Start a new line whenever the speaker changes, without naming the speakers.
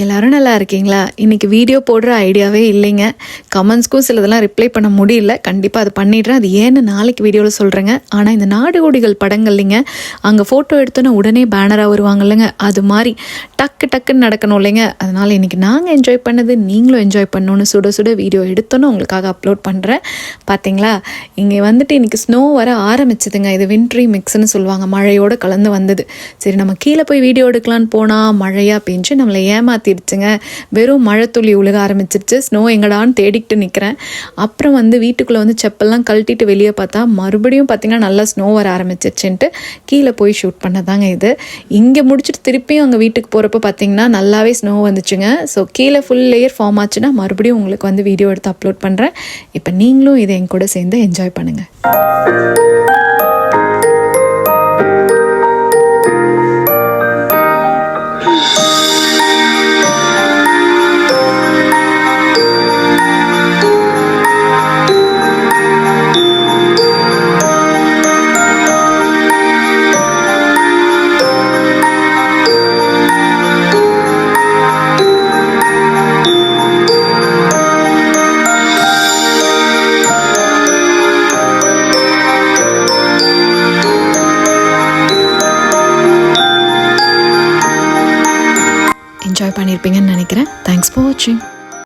எல்லோரும் நல்லா இருக்கீங்களா? இன்றைக்கி வீடியோ போடுற ஐடியாவே இல்லைங்க. கமெண்ட்ஸ்க்கும் சிலதெல்லாம் ரிப்ளை பண்ண முடியல. கண்டிப்பாக அது பண்ணிடுறேன். அது ஏன்னு நாளைக்கு வீடியோவில் சொல்கிறேங்க. ஆனால் இந்த நாடோடிகள் படங்கள் இல்லைங்க, அங்கே ஃபோட்டோ எடுத்தோன்னே உடனே பேனராக வருவாங்க இல்லைங்க, அது மாதிரி டக்குன்னு நடக்கணும் இல்லைங்க. அதனால் இன்றைக்கி நாங்கள் என்ஜாய் பண்ணது நீங்களும் என்ஜாய் பண்ணணுன்னு சுட சுட வீடியோ எடுத்தோன்னு உங்களுக்காக அப்லோட் பண்ணுறேன். பார்த்தீங்களா, இங்கே வந்துட்டு இன்றைக்கி ஸ்னோ வர ஆரம்பிச்சதுங்க. இது வின்ட்ரி மிக்ஸ்ன்னு சொல்லுவாங்க, மழையோடு கலந்து வந்தது. சரி, நம்ம கீழே போய் வீடியோ எடுக்கலான்னு போனால் மழையாக பெஞ்சு நம்மளை ஏமாற்றிடுச்சுங்க. வெறும் மழை துளி உழுக ஆரம்பிச்சிருச்சு. ஸ்னோ எங்கடான்னு தேடிக்கிட்டு நிற்கிறேன். அப்புறம் வீட்டுக்குள்ளே செப்பல்லாம் கழட்டிட்டு வெளியே பார்த்தா மறுபடியும் பார்த்திங்கன்னா நல்லா ஸ்னோ வர ஆரம்பிச்சிருச்சுன்ட்டு கீழே போய் ஷூட் பண்ணதாங்க இது. இங்கே முடிச்சுட்டு திருப்பியும் அங்கே வீட்டுக்கு போகிறப்ப பார்த்திங்கன்னா நல்லாவே ஸ்னோ வந்துச்சுங்க. ஸோ கீழே ஃபுல் லேயர் ஃபார்ம் ஆச்சுன்னா மறுபடியும் உங்களுக்கு வீடியோ எடுத்து அப்லோட் பண்ணுறேன். இப்போ நீங்களும் இதை என் கூட சேர்ந்து என்ஜாய் பண்ணுங்கள். என்ஜாய் பண்ணியிருப்பீங்கன்னு நினைக்கிறேன். தேங்க்ஸ் ஃபார் வாட்சிங்.